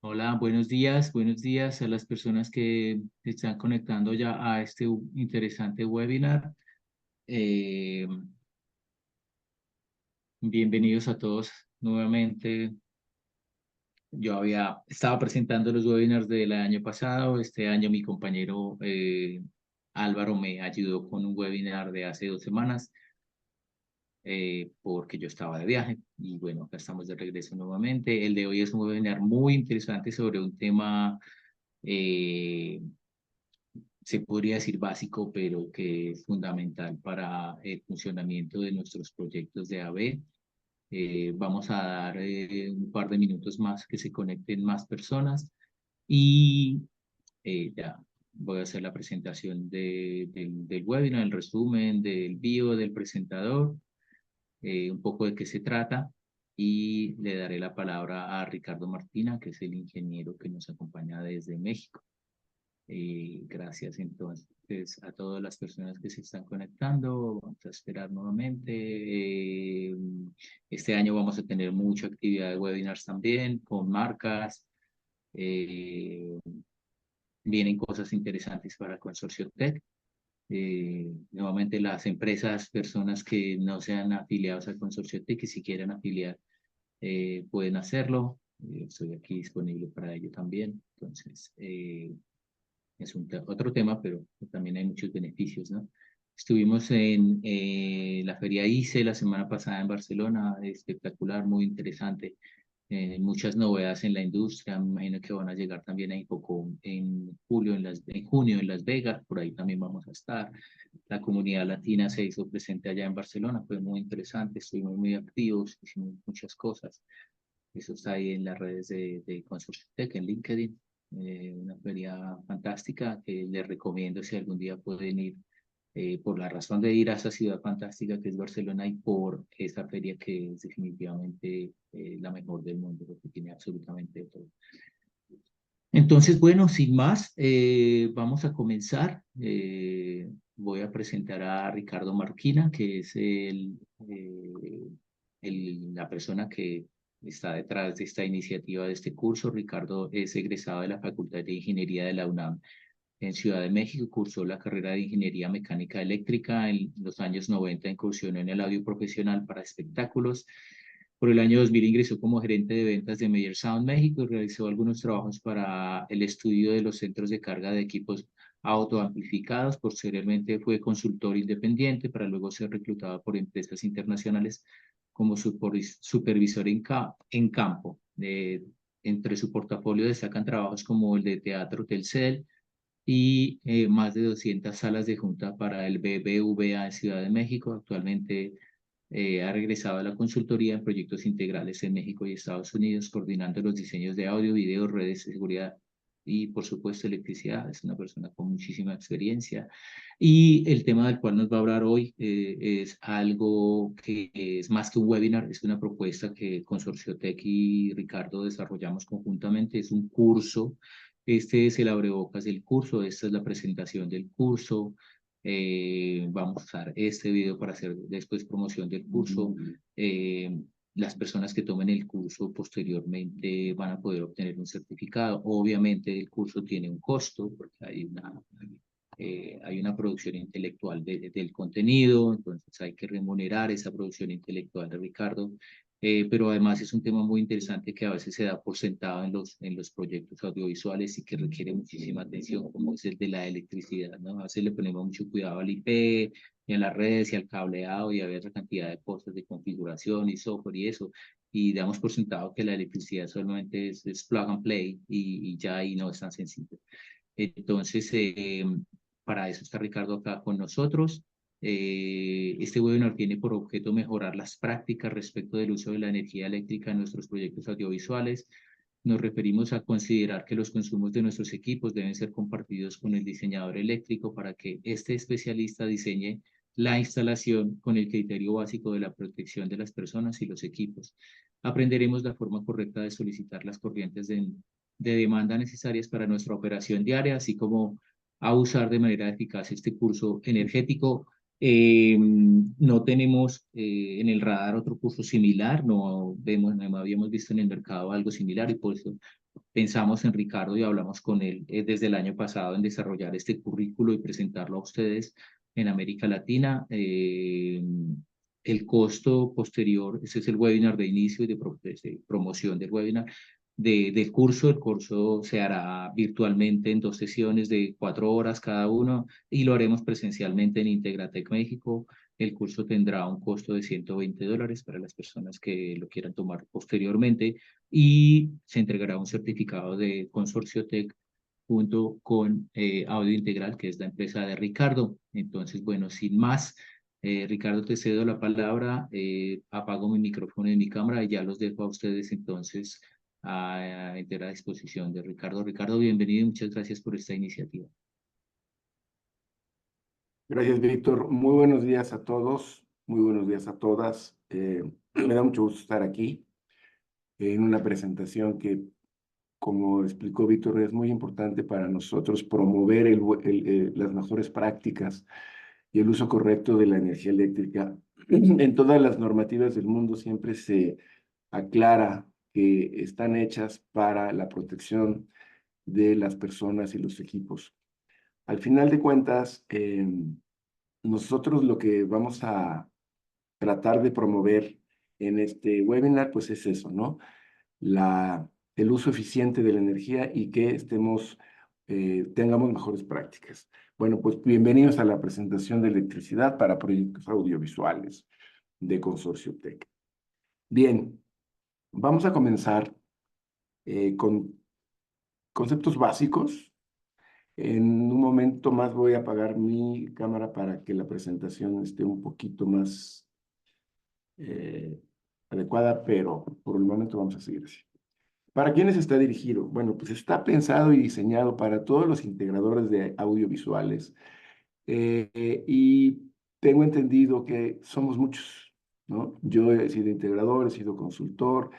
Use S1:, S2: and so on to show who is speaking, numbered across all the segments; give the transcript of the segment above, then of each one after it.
S1: Hola, buenos días a las personas que se están conectando ya a este interesante webinar. Eh, Bienvenidos a todos nuevamente. Yo estaba presentando los webinars del año pasado. Este año mi compañero Álvaro me ayudó con un webinar de hace 2 semanas porque yo estaba de viaje y bueno, acá estamos de regreso nuevamente. El de hoy es un webinar muy interesante sobre un tema eh, se podría decir básico, pero que es fundamental para el funcionamiento de nuestros proyectos de AB. Vamos a dar un par de minutos más que se conecten más personas y ya voy a hacer la presentación del webinar, el resumen del bio del presentador, un poco de qué se trata y le daré la palabra a Ricardo Martina, que es el ingeniero que nos acompaña desde México. Gracias entonces a todas las personas que se están conectando. Vamos a esperar nuevamente. Este año vamos a tener mucha actividad de webinars también con marcas. Eh, Vienen cosas interesantes para Consorcio Tech. Nuevamente las empresas, personas que no sean afiliados al Consorcio Tech, que si quieren afiliar, pueden hacerlo. Estoy aquí disponible para ello también. Entonces, es otro tema, pero también hay muchos beneficios, ¿no? Estuvimos en la Feria ICE la semana pasada en Barcelona, espectacular, muy interesante, muchas novedades en la industria, me imagino que van a llegar también a Infocom en junio en Las Vegas, por ahí también vamos a estar. La comunidad latina se hizo presente allá en Barcelona, fue muy interesante, estuvimos muy activos, hicimos muchas cosas. Eso está ahí en las redes de Consorcio Tech, en LinkedIn. Una feria fantástica que les recomiendo si algún día pueden ir, por la razón de ir a esa ciudad fantástica que es Barcelona y por esa feria que es definitivamente la mejor del mundo, porque tiene absolutamente de todo. Entonces, bueno, sin más, vamos a comenzar. Voy a presentar a Ricardo Marquina, que es la persona que está detrás de esta iniciativa, de este curso. Ricardo es egresado de la Facultad de Ingeniería de la UNAM en Ciudad de México, cursó la carrera de Ingeniería Mecánica Eléctrica. En los años 90 incursionó en el audio profesional para espectáculos. Por el año 2000 ingresó como gerente de ventas de Meyer Sound México y realizó algunos trabajos para el estudio de los centros de carga de equipos autoamplificados. Posteriormente fue consultor independiente para luego ser reclutado por empresas internacionales como supervisor en campo. Entre su portafolio destacan trabajos como el de Teatro Telcel, y más de 200 salas de junta para el BBVA en Ciudad de México. Actualmente ha regresado a la consultoría en proyectos integrales en México y Estados Unidos, coordinando los diseños de audio, video, redes de seguridad y, por supuesto, electricidad. Es una persona con muchísima experiencia. Y el tema del cual nos va a hablar hoy es algo que es más que un webinar, es una propuesta que Consorcio Tech y Ricardo desarrollamos conjuntamente. Es un curso. Este es el abrebocas del curso, esta es la presentación del curso. Vamos a usar este video para hacer después promoción del curso. Eh, las personas que tomen el curso posteriormente van a poder obtener un certificado. Obviamente el curso tiene un costo porque hay una producción intelectual del contenido, entonces hay que remunerar esa producción intelectual de Ricardo. Pero además es un tema muy interesante que a veces se da por sentado en los proyectos audiovisuales y que requiere muchísima atención, como es el de la electricidad, ¿no? A veces le ponemos mucho cuidado al IP y a las redes y al cableado y a ver la cantidad de cosas de configuración y software y eso, y damos por sentado que la electricidad solamente es plug and play y ya ahí no es tan sencillo. Entonces, para eso está Ricardo acá con nosotros. Este webinar tiene por objeto mejorar las prácticas respecto del uso de la energía eléctrica en nuestros proyectos audiovisuales. Nos referimos a considerar que los consumos de nuestros equipos deben ser compartidos con el diseñador eléctrico para que este especialista diseñe la instalación con el criterio básico de la protección de las personas y los equipos. Aprenderemos la forma correcta de solicitar las corrientes de demanda necesarias para nuestra operación diaria, así como a usar de manera eficaz este curso energético. No tenemos en el radar otro curso similar, no habíamos visto en el mercado algo similar y por eso pensamos en Ricardo y hablamos con él desde el año pasado en desarrollar este currículo y presentarlo a ustedes en América Latina. El costo posterior, ese es el webinar de inicio y de promoción del webinar. Del curso, el curso se hará virtualmente en 2 sesiones de 4 horas cada uno y lo haremos presencialmente en Integratec México. El curso tendrá un costo de $120 para las personas que lo quieran tomar posteriormente y se entregará un certificado de Consorcio Tech junto con Audio Integral, que es la empresa de Ricardo. Entonces, bueno, sin más, Ricardo, te cedo la palabra, apago mi micrófono y mi cámara y ya los dejo a ustedes entonces a entera disposición de Ricardo. Ricardo, bienvenido y muchas gracias por esta iniciativa.
S2: Gracias, Víctor. Muy buenos días a todos, muy buenos días a todas. Me da mucho gusto estar aquí en una presentación que, como explicó Víctor, es muy importante para nosotros promover las mejores prácticas y el uso correcto de la energía eléctrica. En todas las normativas del mundo siempre se aclara que están hechas para la protección de las personas y los equipos. Al final de cuentas, nosotros lo que vamos a tratar de promover en este webinar, pues es eso, ¿no? El uso eficiente de la energía y que tengamos mejores prácticas. Bueno, pues bienvenidos a la presentación de electricidad para proyectos audiovisuales de Consorcio Tech. Bien, vamos a comenzar con conceptos básicos. En un momento más voy a apagar mi cámara para que la presentación esté un poquito más adecuada, pero por el momento vamos a seguir así. ¿Para quiénes está dirigido? Bueno, pues está pensado y diseñado para todos los integradores de audiovisuales. Y tengo entendido que somos muchos, ¿no? Yo he sido integrador, he sido consultor,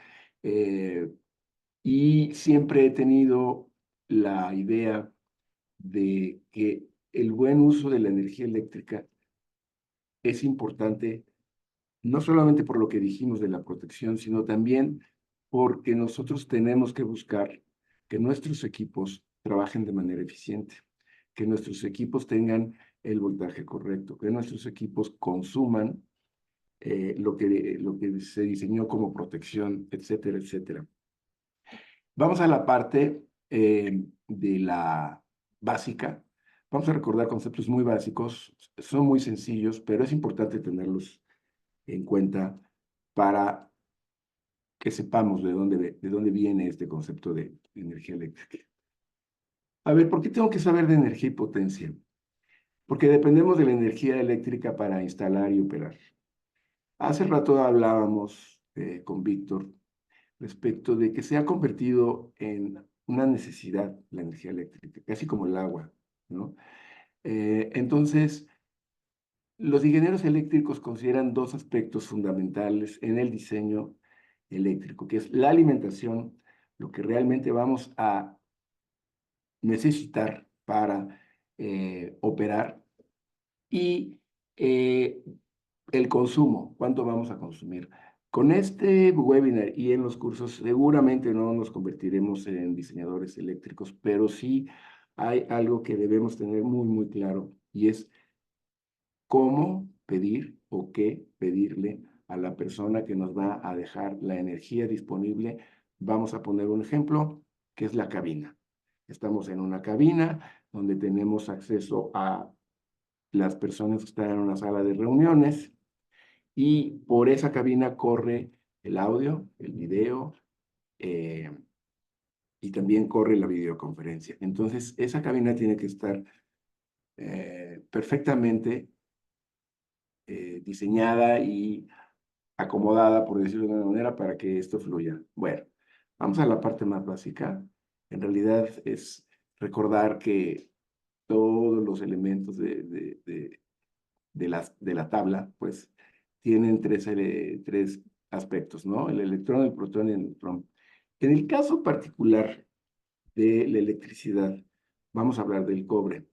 S2: y siempre he tenido la idea de que el buen uso de la energía eléctrica es importante, no solamente por lo que dijimos de la protección, sino también porque nosotros tenemos que buscar que nuestros equipos trabajen de manera eficiente, que nuestros equipos tengan el voltaje correcto, que nuestros equipos consuman lo que se diseñó como protección, etcétera, etcétera. Vamos a la parte de la básica. Vamos a recordar conceptos muy básicos, son muy sencillos, pero es importante tenerlos en cuenta para que sepamos de dónde viene este concepto de energía eléctrica. A ver, ¿por qué tengo que saber de energía y potencia? Porque dependemos de la energía eléctrica para instalar y operar. Hace rato hablábamos con Víctor respecto de que se ha convertido en una necesidad la energía eléctrica, casi como el agua, ¿no? Entonces, los ingenieros eléctricos consideran dos aspectos fundamentales en el diseño eléctrico, que es la alimentación, lo que realmente vamos a necesitar para operar, y el consumo, cuánto vamos a consumir. Con este webinar y en los cursos seguramente no nos convertiremos en diseñadores eléctricos, pero sí hay algo que debemos tener muy, muy claro, y es cómo pedir o qué pedirle a la persona que nos va a dejar la energía disponible. Vamos a poner un ejemplo, que es la cabina. Estamos en una cabina donde tenemos acceso a las personas que están en una sala de reuniones, y por esa cabina corre el audio, el video, y también corre la videoconferencia. Entonces, esa cabina tiene que estar perfectamente diseñada y acomodada, por decirlo de una manera, para que esto fluya. Bueno, vamos a la parte más básica. En realidad es recordar que todos los elementos de la tabla, pues, tienen tres aspectos, ¿no? El electrón, el protón y el neutrón. En el caso particular de la electricidad, vamos a hablar del cobre,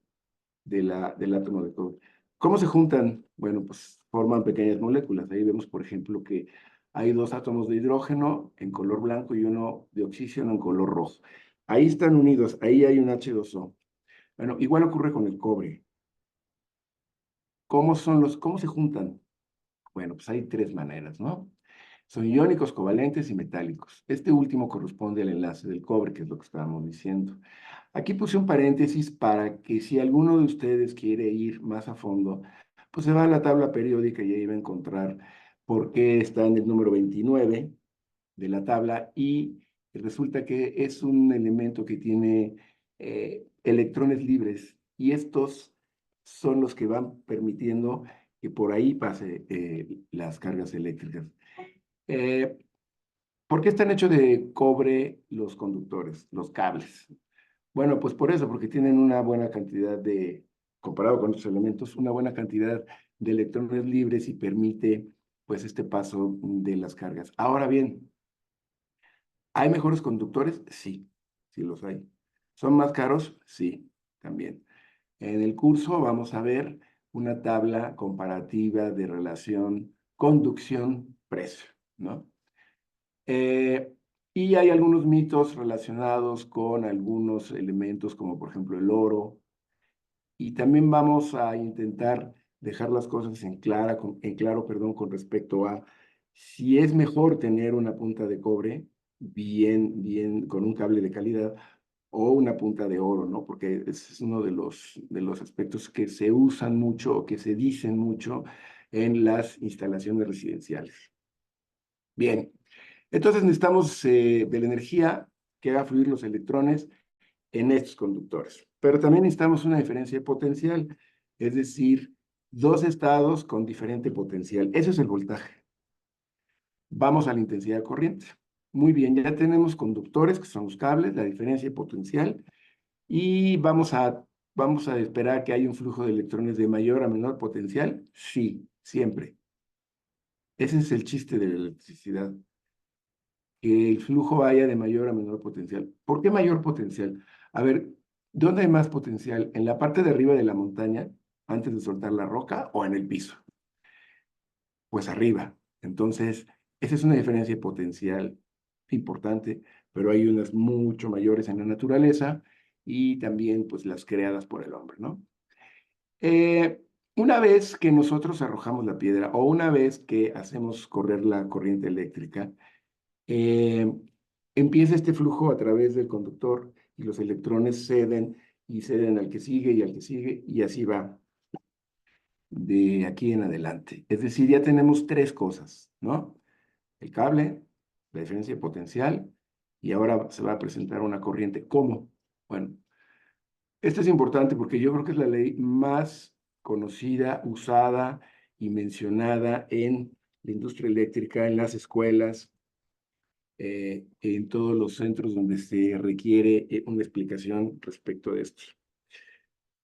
S2: del átomo de cobre. ¿Cómo se juntan? Bueno, pues forman pequeñas moléculas. Ahí vemos, por ejemplo, que hay 2 átomos de hidrógeno en color blanco y uno de oxígeno en color rojo. Ahí están unidos, ahí hay un H2O. Bueno, igual ocurre con el cobre. ¿Cómo se juntan? Bueno, pues hay 3 maneras, ¿no? Son iónicos, covalentes y metálicos. Este último corresponde al enlace del cobre, que es lo que estábamos diciendo. Aquí puse un paréntesis para que si alguno de ustedes quiere ir más a fondo, pues se va a la tabla periódica y ahí va a encontrar por qué está en el número 29 de la tabla y resulta que es un elemento que tiene electrones libres y estos son los que van permitiendo que por ahí pase las cargas eléctricas. Eh, ¿Por qué están hechos de cobre los conductores, los cables? Bueno, pues por eso, porque tienen una buena cantidad de, comparado con otros elementos, una buena cantidad de electrones libres y permite pues este paso de las cargas. Ahora bien, ¿hay mejores conductores? Sí, sí los hay. ¿Son más caros? Sí, también. En el curso vamos a ver una tabla comparativa de relación conducción-precio, ¿no? Eh, y hay algunos mitos relacionados con algunos elementos, como por ejemplo el oro. Y también vamos a intentar dejar las cosas en claro, perdón, con respecto a si es mejor tener una punta de cobre bien, con un cable de calidad, o una punta de oro, ¿no? Porque ese es uno de los aspectos que se usan mucho o que se dicen mucho en las instalaciones residenciales. Bien, entonces necesitamos de la energía que haga fluir los electrones en estos conductores. Pero también necesitamos una diferencia potencial, es decir, 2 estados con diferente potencial. Eso es el voltaje. Vamos a la intensidad de corriente. Muy bien, ya tenemos conductores, que son los cables, la diferencia potencial, y vamos a esperar que haya un flujo de electrones de mayor a menor potencial. Sí, siempre. Ese es el chiste de la electricidad, que el flujo vaya de mayor a menor potencial. ¿Por qué mayor potencial? A ver, ¿dónde hay más potencial? ¿En la parte de arriba de la montaña, antes de soltar la roca, o en el piso? Pues arriba. Entonces, esa es una diferencia potencial importante, pero hay unas mucho mayores en la naturaleza y también pues las creadas por el hombre, ¿no? Eh, una vez que nosotros arrojamos la piedra o una vez que hacemos correr la corriente eléctrica, eh, empieza este flujo a través del conductor y los electrones ceden y ceden al que sigue y al que sigue y así va de aquí en adelante. Es decir, ya tenemos 3 cosas, ¿no? El cable, la diferencia potencial y ahora se va a presentar una corriente. ¿Cómo? Bueno, esto es importante porque yo creo que es la ley más conocida, usada y mencionada en la industria eléctrica, en las escuelas, en todos los centros donde se requiere una explicación respecto de esto.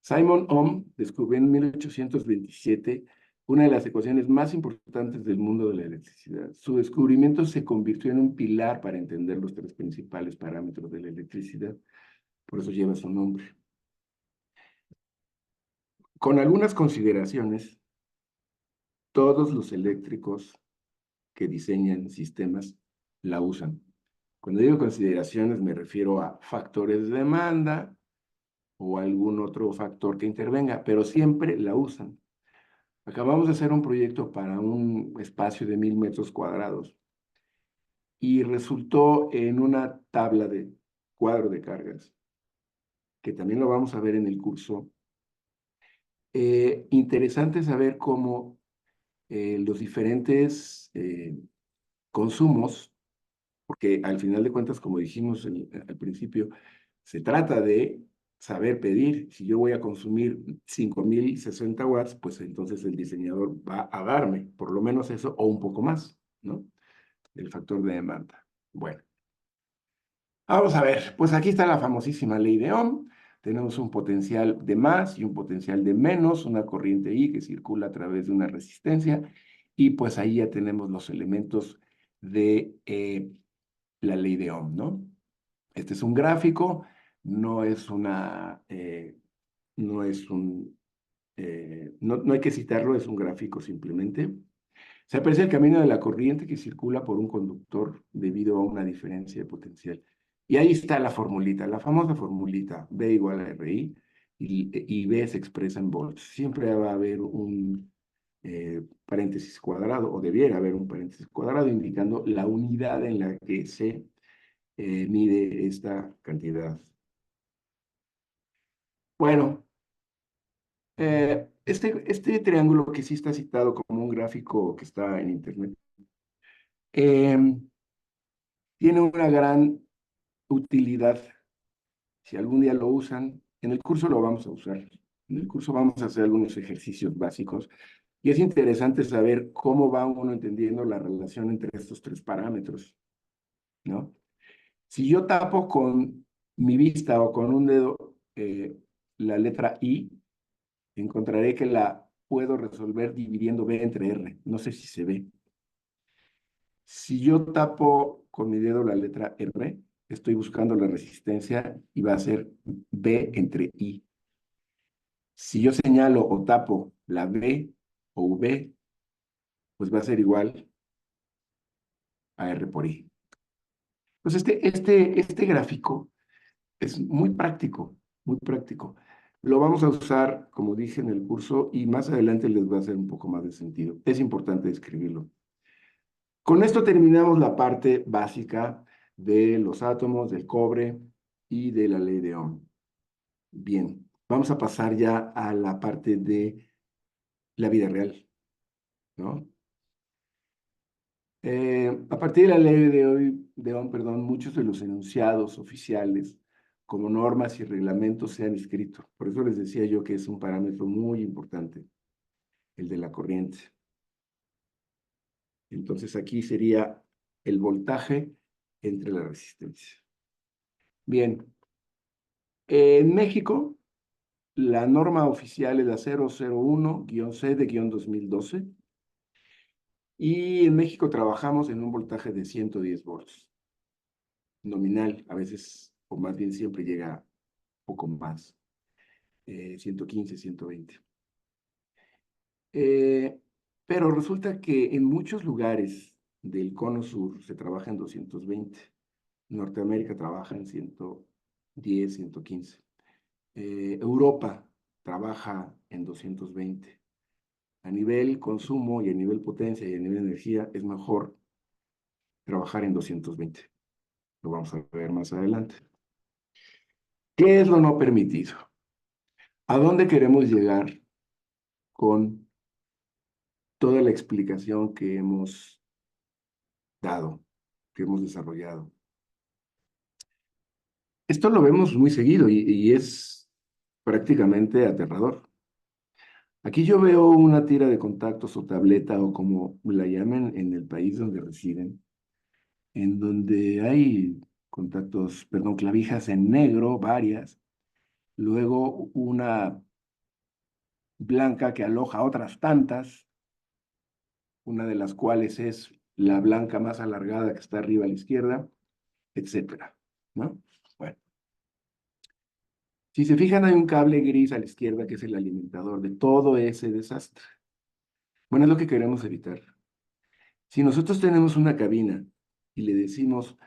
S2: Simon Ohm descubrió en 1827 una de las ecuaciones más importantes del mundo de la electricidad. Su descubrimiento se convirtió en un pilar para entender los 3 principales parámetros de la electricidad, por eso lleva su nombre. Con algunas consideraciones, todos los eléctricos que diseñan sistemas la usan. Cuando digo consideraciones me refiero a factores de demanda o algún otro factor que intervenga, pero siempre la usan. Acabamos de hacer un proyecto para un espacio de 1000 metros cuadrados y resultó en una tabla de cuadro de cargas, que también lo vamos a ver en el curso. Interesante saber cómo los diferentes consumos, porque al final de cuentas, como dijimos al principio, se trata de saber pedir. Si yo voy a consumir 5060 watts, pues entonces el diseñador va a darme por lo menos eso o un poco más, ¿no? El factor de demanda. Bueno, vamos a ver. Pues aquí está la famosísima ley de Ohm. Tenemos un potencial de más y un potencial de menos, una corriente I que circula a través de una resistencia. Y pues ahí ya tenemos los elementos de la ley de Ohm, ¿no? Este es un gráfico, no es una, no es un, no hay que citarlo, es un gráfico simplemente. Se aprecia el camino de la corriente que circula por un conductor debido a una diferencia de potencial. Y ahí está la formulita, la famosa formulita, B igual a RI, y B se expresa en volts. Siempre va a haber un paréntesis cuadrado, o debiera haber un paréntesis cuadrado, indicando la unidad en la que se mide esta cantidad. Bueno, este triángulo que sí está citado como un gráfico que está en internet, tiene una gran utilidad. Si algún día lo usan, en el curso lo vamos a usar. En el curso vamos a hacer algunos ejercicios básicos y es interesante saber cómo va uno entendiendo la relación entre estos tres parámetros, ¿no? Si yo tapo con mi vista o con un dedo la letra I, encontraré que la puedo resolver dividiendo B entre R. No sé si se ve. Si yo tapo con mi dedo la letra R, estoy buscando la resistencia y va a ser B entre I. Si yo señalo o tapo la B o V, pues va a ser igual a R por I. Pues este gráfico es muy práctico, muy práctico. Lo vamos a usar, como dije en el curso, y más adelante les va a hacer un poco más de sentido. Es importante escribirlo. Con esto terminamos la parte básica de los átomos, del cobre y de la ley de Ohm. Bien, vamos a pasar ya a la parte de la vida real, ¿no? A partir de la ley de Ohm, perdón, muchos de los enunciados oficiales como normas y reglamentos se han escrito. Por eso les decía yo que es un parámetro muy importante, el de la corriente. Entonces aquí sería el voltaje entre la resistencia. Bien, en México, la norma oficial es la 001-C de-2012. Y en México trabajamos en un voltaje de 110 volts. Nominal, a veces, o más bien siempre llega poco más, 115, 120. Pero resulta que en muchos lugares del cono sur se trabaja en 220. Norteamérica trabaja en 110, 115. Europa trabaja en 220. A nivel consumo y a nivel potencia y a nivel energía es mejor trabajar en 220. Lo vamos a ver más adelante. ¿Qué es lo no permitido? ¿A dónde queremos llegar con toda la explicación que hemos dado, que hemos desarrollado? Esto lo vemos muy seguido y es prácticamente aterrador. Aquí yo veo una tira de contactos o tableta o como la llamen en el país donde residen, en donde hay contactos, perdón, clavijas en negro, varias, luego una blanca que aloja otras tantas, una de las cuales es la blanca más alargada que está arriba a la izquierda, etcétera, ¿no? Bueno, si se fijan hay un cable gris a la izquierda que es el alimentador de todo ese desastre. Bueno, es lo que queremos evitar. Si nosotros tenemos una cabina y le decimos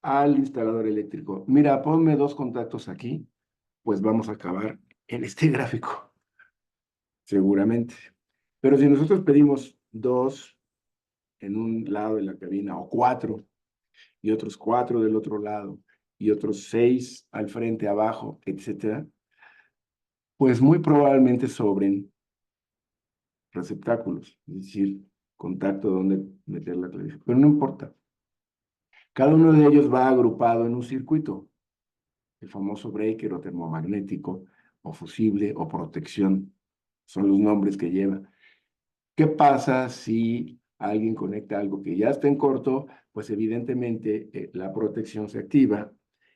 S2: al instalador eléctrico, mira, ponme dos contactos aquí, pues vamos a acabar en este gráfico, seguramente. Pero si nosotros pedimos dos en un lado de la cabina o cuatro y otros cuatro del otro lado y otros seis al frente, abajo, etcétera, pues muy probablemente sobren receptáculos, es decir, contacto donde meter la clavija. Pero no importa. Cada uno de ellos va agrupado en un circuito, el famoso breaker o termomagnético, o fusible o protección, son los nombres que lleva. ¿Qué pasa si alguien conecta algo que ya está en corto? Pues evidentemente la protección se activa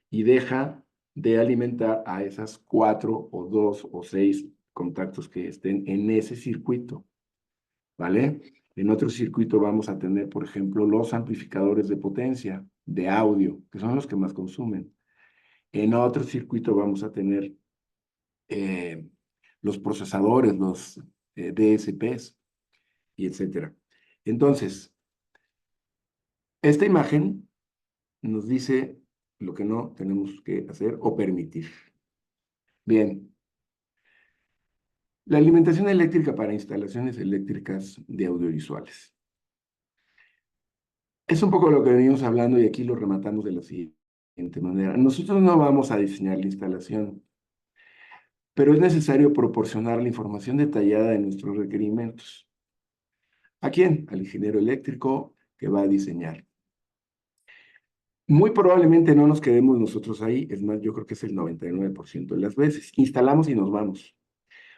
S2: y deja de alimentar a esas cuatro o dos o seis contactos que estén en ese circuito, ¿vale? En otro circuito vamos a tener, por ejemplo, los amplificadores de potencia, de audio, que son los que más consumen. En otro circuito vamos a tener los procesadores, los DSPs, y etcétera. Entonces, esta imagen nos dice lo que no tenemos que hacer o permitir. Bien, la alimentación eléctrica para instalaciones eléctricas de audiovisuales. Es un poco lo que venimos hablando y aquí lo rematamos de la siguiente manera. Nosotros no vamos a diseñar la instalación, pero es necesario proporcionar la información detallada de nuestros requerimientos. ¿A quién? Al ingeniero eléctrico que va a diseñar. Muy probablemente no nos quedemos nosotros ahí, es más, yo creo que es el 99% de las veces. Instalamos y nos vamos.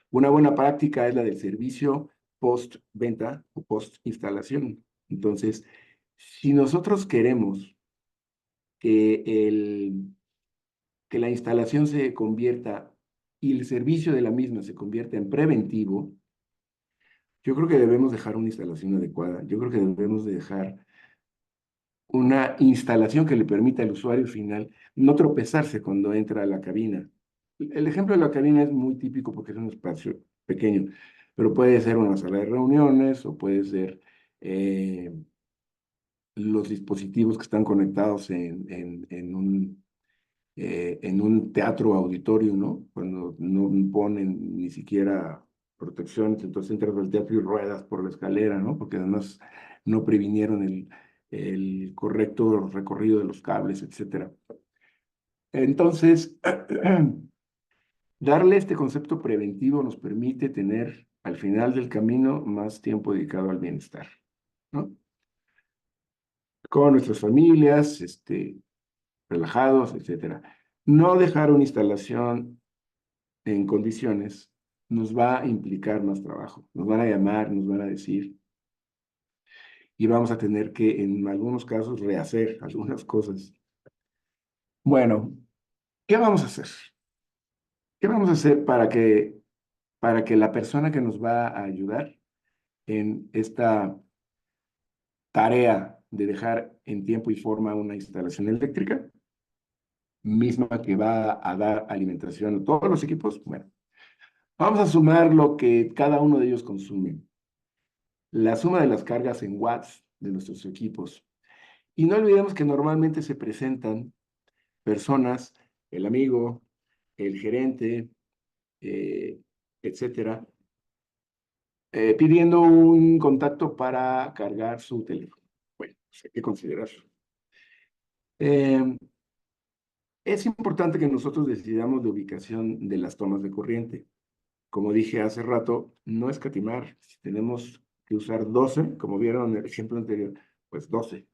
S2: Una buena práctica es la del servicio post-venta o post-instalación. Entonces, si nosotros queremos que, que la instalación se convierta y el servicio de la misma se convierta en preventivo, yo creo que debemos dejar una instalación adecuada. Yo creo que debemos de dejar una instalación que le permita al usuario final no tropezarse cuando entra a la cabina. El ejemplo de la cabina es muy típico porque es un espacio pequeño, pero puede ser una sala de reuniones o puede ser los dispositivos que están conectados en un teatro auditorio, ¿no? Cuando no ponen ni siquiera protecciones, entonces entras al teatro y ruedas por la escalera, ¿no? Porque además no previnieron el correcto recorrido de los cables, etcétera. Entonces, darle este concepto preventivo nos permite tener al final del camino más tiempo dedicado al bienestar, ¿no? Con nuestras familias, relajados, etcétera. No dejar una instalación en condiciones nos va a implicar más trabajo. Nos van a llamar, nos van a decir, y vamos a tener que, en algunos casos, rehacer algunas cosas. Bueno, ¿qué vamos a hacer? ¿Qué vamos a hacer para que la persona que nos va a ayudar en esta tarea de dejar en tiempo y forma una instalación eléctrica, misma que va a dar alimentación a todos los equipos? Bueno, vamos a sumar lo que cada uno de ellos consume, la suma de las cargas en watts de nuestros equipos. Y no olvidemos que normalmente se presentan personas, el amigo, el gerente, eh, etcétera, pidiendo un contacto para cargar su teléfono. Bueno, pues hay que considerarlo. Es importante que nosotros decidamos la ubicación de las tomas de corriente. Como dije hace rato, no escatimar. Si tenemos que usar 12, como vieron en el ejemplo anterior, pues 12.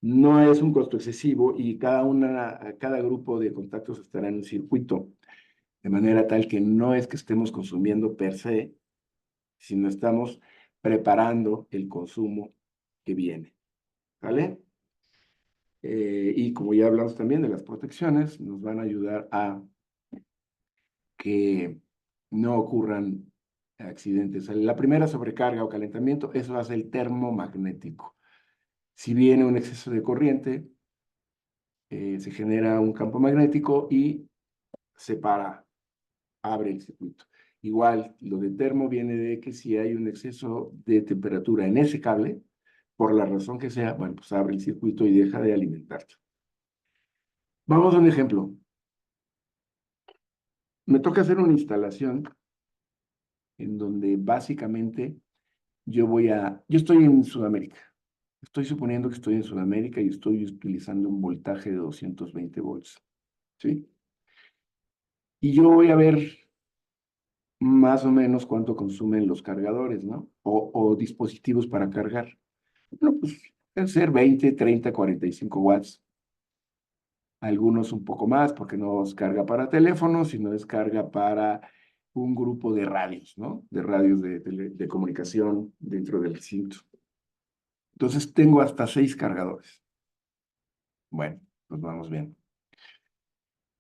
S2: No es un costo excesivo y cada grupo de contactos estará en un circuito, de manera tal que no es que estemos consumiendo per se, sino estamos preparando el consumo que viene. ¿Vale? Y como ya hablamos también de las protecciones, nos van a ayudar a que no ocurran accidentes. La primera sobrecarga o calentamiento, eso hace el termomagnético. Si viene un exceso de corriente, se genera un campo magnético y separa, abre el circuito. Igual, lo de termo viene de que si hay un exceso de temperatura en ese cable, por la razón que sea, bueno, pues abre el circuito y deja de alimentarse. Vamos a un ejemplo. Me toca hacer una instalación en donde básicamente yo estoy en Sudamérica. Estoy suponiendo que estoy en Sudamérica y estoy utilizando un voltaje de 220 volts, ¿sí? Y yo voy a ver más o menos cuánto consumen los cargadores, ¿no? O dispositivos para cargar. Bueno, pues pueden ser 20, 30, 45 watts. Algunos un poco más porque no es carga para teléfonos, sino es carga para un grupo de radios, ¿no? De radios de comunicación dentro del recinto. Entonces tengo hasta 6 cargadores. Bueno, pues vamos bien.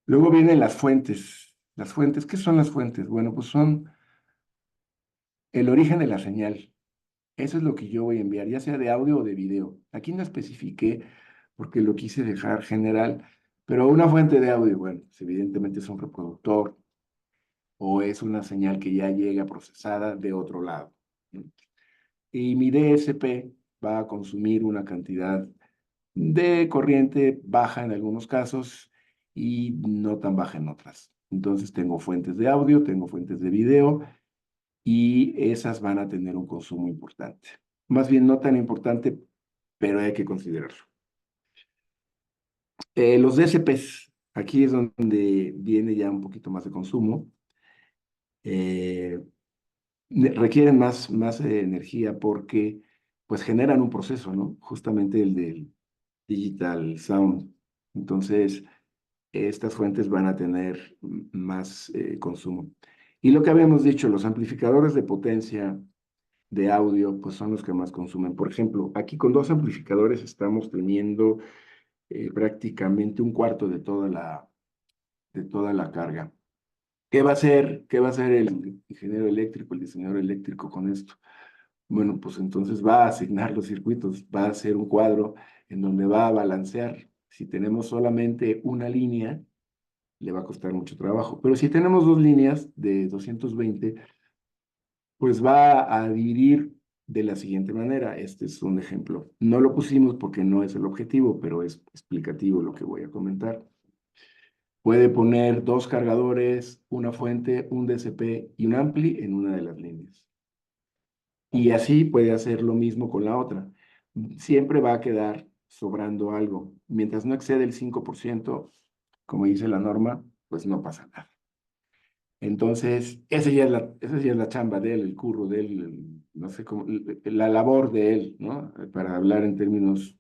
S2: Luego vienen las fuentes. Las fuentes, ¿qué son las fuentes? Bueno, pues son el origen de la señal. Eso es lo que yo voy a enviar, ya sea de audio o de video. Aquí no especifiqué porque lo quise dejar general, pero una fuente de audio, bueno, pues evidentemente es un reproductor o es una señal que ya llega procesada de otro lado. y mi DSP va a consumir una cantidad de corriente baja en algunos casos y no tan baja en otras. Entonces tengo fuentes de audio, tengo fuentes de video y esas van a tener un consumo importante. Más bien no tan importante, pero hay que considerarlo. Los DSPs, aquí es donde viene ya un poquito más de consumo. Eh, Requieren más energía porque pues generan un proceso, ¿no? Justamente el del digital sound. Entonces, estas fuentes van a tener más consumo. Y lo que habíamos dicho, los amplificadores de potencia de audio, pues son los que más consumen. Por ejemplo, aquí con dos amplificadores estamos teniendo prácticamente un cuarto de toda la carga. Qué va a hacer el ingeniero eléctrico, el diseñador eléctrico con esto? Bueno, pues entonces va a asignar los circuitos, va a hacer un cuadro en donde va a balancear. Si tenemos solamente una línea, le va a costar mucho trabajo. Pero si tenemos dos líneas de 220, pues va a dividir de la siguiente manera. Este es un ejemplo. No lo pusimos porque no es el objetivo, pero es explicativo lo que voy a comentar. Puede poner dos cargadores, una fuente, un DCP y un ampli en una de las líneas. Y así puede hacer lo mismo con la otra. Siempre va a quedar sobrando algo. Mientras no excede el 5%, como dice la norma, pues no pasa nada. Entonces, esa ya es la chamba de él, el curro de él, no sé cómo, la labor de él, ¿no? Para hablar en términos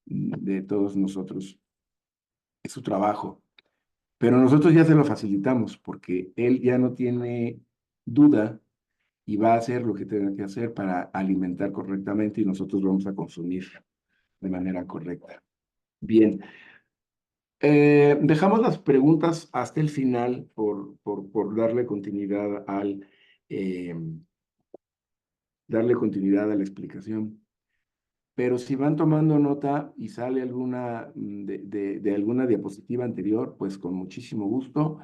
S2: de todos nosotros. Es su trabajo. Pero nosotros ya se lo facilitamos porque él ya no tiene duda y va a hacer lo que tenga que hacer para alimentar correctamente y nosotros vamos a consumir de manera correcta. Bien, dejamos las preguntas hasta el final por eh, darle continuidad a la explicación. Pero si van tomando nota y sale alguna de alguna diapositiva anterior, pues con muchísimo gusto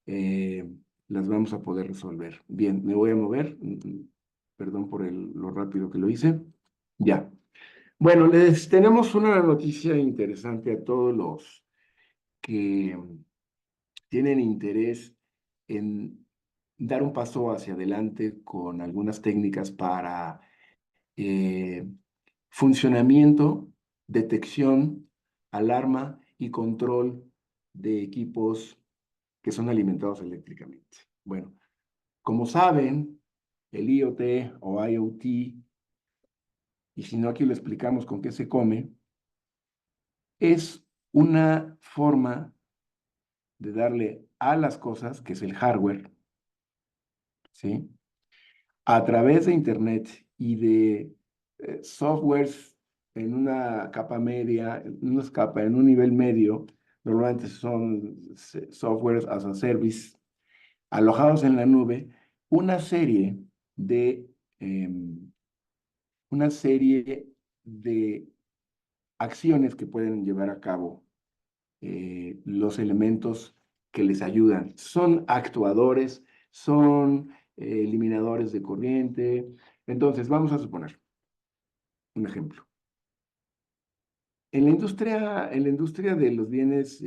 S2: eh, las vamos a poder resolver. Bien, me voy a mover. Perdón por lo rápido que lo hice. Ya. Bueno, les tenemos una noticia interesante a todos los que tienen interés en dar un paso hacia adelante con algunas técnicas para eh, funcionamiento, detección, alarma y control de equipos que son alimentados eléctricamente. Bueno, como saben, el IoT o IoT, y si no aquí lo explicamos con qué se come, es una forma de darle a las cosas, que es el hardware, ¿sí? A través de Internet y de softwares en una capa media, en un nivel medio, normalmente son softwares as a service, alojados en la nube, una serie de, em, una serie de acciones que pueden llevar a cabo los elementos que les ayudan. Son actuadores, son eliminadores de corriente. Entonces, vamos a suponer un ejemplo. En la industria de los bienes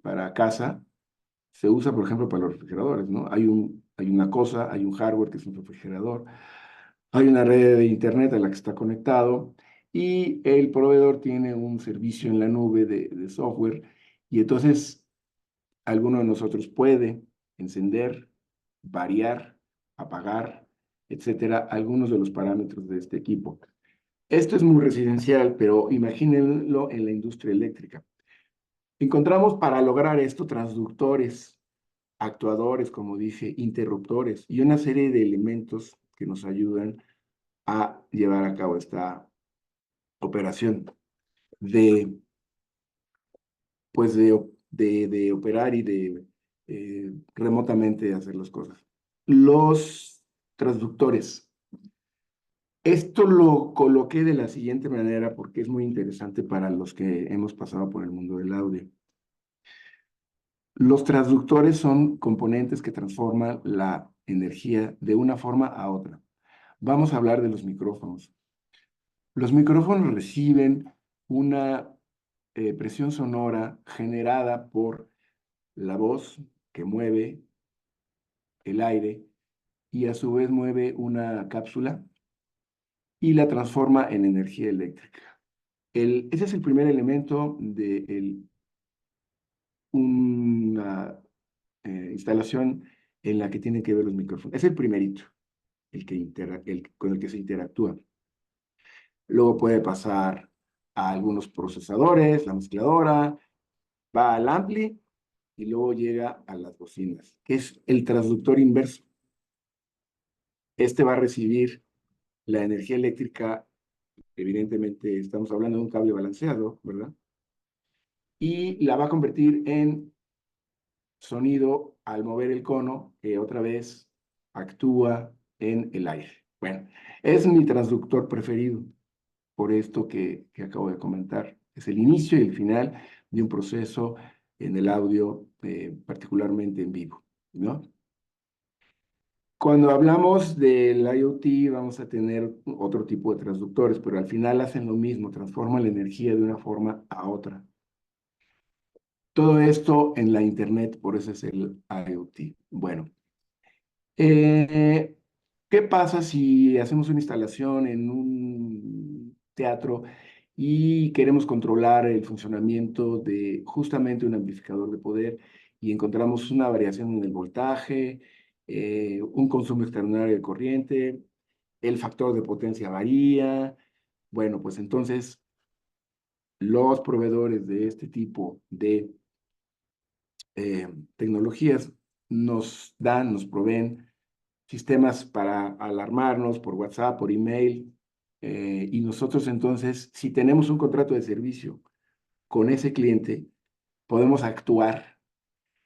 S2: para casa, se usa, por ejemplo, para los refrigeradores, ¿no? Hay una cosa, hay un hardware que es un refrigerador, hay una red de internet a la que está conectado y el proveedor tiene un servicio en la nube de software y entonces alguno de nosotros puede encender, variar, apagar, etcétera, algunos de los parámetros de este equipo. Esto es muy residencial, pero imagínenlo en la industria eléctrica. Encontramos para lograr esto transductores, actuadores, como dije, interruptores y una serie de elementos que nos ayudan a llevar a cabo esta operación de, pues de operar y de remotamente hacer las cosas. Los transductores. Esto lo coloqué de la siguiente manera porque es muy interesante para los que hemos pasado por el mundo del audio. Los transductores son componentes que transforman la energía de una forma a otra. vamos a hablar de los micrófonos. Los micrófonos reciben una presión sonora generada por la voz que mueve el aire y a su vez mueve una cápsula y la transforma en energía eléctrica. Ese es el primer elemento de una instalación en la que tienen que ver los micrófonos. Es el primerito, con el que se interactúa. Luego puede pasar a algunos procesadores, la mezcladora, va al ampli y luego llega a las bocinas, que es el transductor inverso. Este va a recibir la energía eléctrica, evidentemente estamos hablando de un cable balanceado, ¿verdad? Y la va a convertir en sonido al mover el cono, que otra vez actúa en el aire. Bueno, es mi transductor preferido, por esto que acabo de comentar. Es el inicio y el final de un proceso en el audio, particularmente en vivo, ¿no? Cuando hablamos del IoT vamos a tener otro tipo de transductores, pero al final hacen lo mismo, transforman la energía de una forma a otra. Todo esto en la Internet, por eso es el IoT. Bueno, eh, ¿qué pasa si hacemos una instalación en un teatro y queremos controlar el funcionamiento de justamente un amplificador de poder y encontramos una variación en el voltaje, un consumo extraordinario de corriente, el factor de potencia varía? Bueno, pues entonces los proveedores de este tipo de tecnologías nos proveen sistemas para alarmarnos por WhatsApp, por email, y nosotros entonces, si tenemos un contrato de servicio con ese cliente, podemos actuar,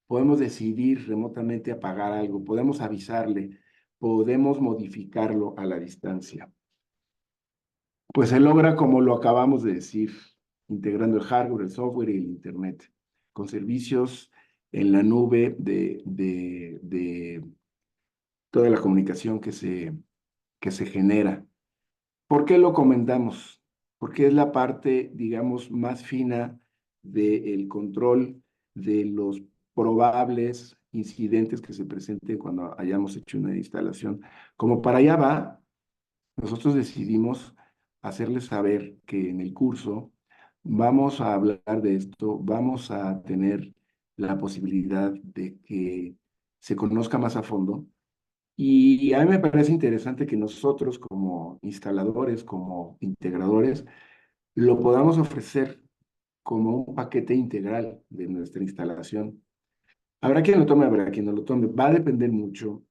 S2: podemos decidir remotamente apagar algo, podemos avisarle, podemos modificarlo a la distancia. Pues se logra como lo acabamos de decir, integrando el hardware, el software y el Internet, con servicios en la nube de toda la comunicación que se genera. ¿Por qué lo comentamos? Porque es la parte, digamos, más fina del control de los probables incidentes que se presenten cuando hayamos hecho una instalación. Como para allá va, nosotros decidimos hacerles saber que en el curso vamos a hablar de esto, vamos a tener la posibilidad de que se conozca más a fondo. Y a mí me parece interesante que nosotros como instaladores, como integradores, lo podamos ofrecer como un paquete integral de nuestra instalación. Habrá quien lo tome, habrá quien no lo tome. Va a depender mucho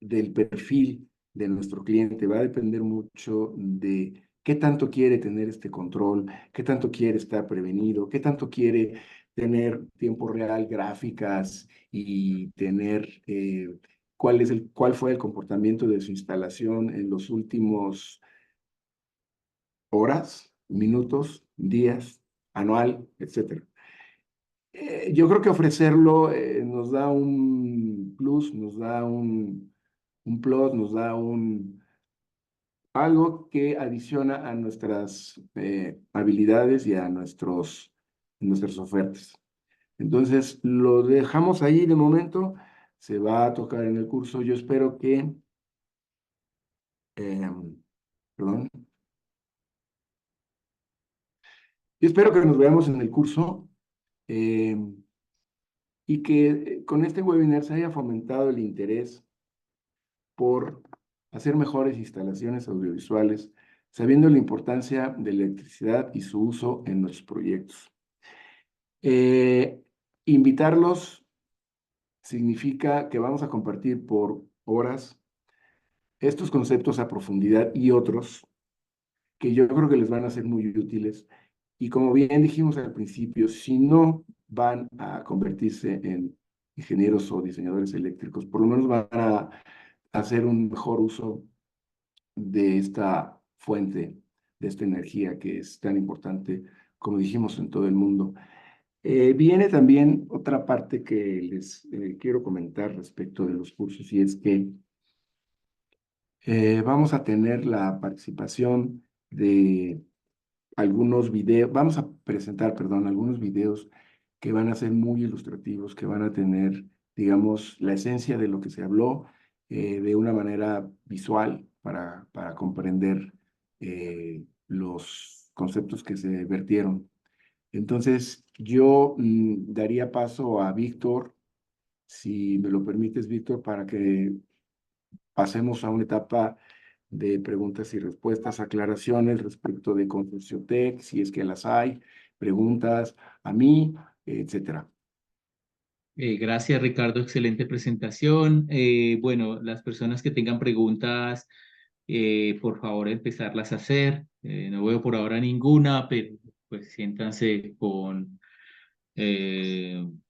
S2: del perfil de nuestro cliente, va a depender mucho de qué tanto quiere tener este control, qué tanto quiere estar prevenido, qué tanto quiere tener tiempo real, gráficas y tener cuál fue el comportamiento de su instalación en los últimos horas, minutos, días, anual, etcétera. Yo creo que ofrecerlo nos da un plus, nos da un plus, nos da algo que adiciona a nuestras habilidades y a nuestras ofertas. Entonces, lo dejamos ahí de momento, se va a tocar en el curso. Yo espero perdón, yo espero que nos veamos en el curso. Y que con este webinar se haya fomentado el interés por hacer mejores instalaciones audiovisuales, sabiendo la importancia de la electricidad y su uso en nuestros proyectos. Invitarlos significa que vamos a compartir por horas estos conceptos a profundidad y otros que yo creo que les van a ser muy útiles. Y como bien dijimos al principio, si no van a convertirse en ingenieros o diseñadores eléctricos, por lo menos van a hacer un mejor uso de esta fuente, de esta energía que es tan importante, como dijimos, en todo el mundo. Viene también otra parte que les quiero comentar respecto de los cursos, y es que Vamos a tener la participación de algunos videos, vamos a presentar, perdón, algunos videos que van a ser muy ilustrativos, que van a tener, digamos, la esencia de lo que se habló de una manera visual para comprender los conceptos que se vertieron. Entonces, yo daría paso a Víctor, si me lo permites, Víctor, para que pasemos a una etapa de preguntas y respuestas, aclaraciones respecto de Consorcio Tech, si es que las hay, preguntas a mí, etcétera.
S1: Gracias, Ricardo. Excelente presentación. Bueno, las personas que tengan preguntas, por favor, empezarlas a hacer. No veo por ahora ninguna, pero pues siéntanse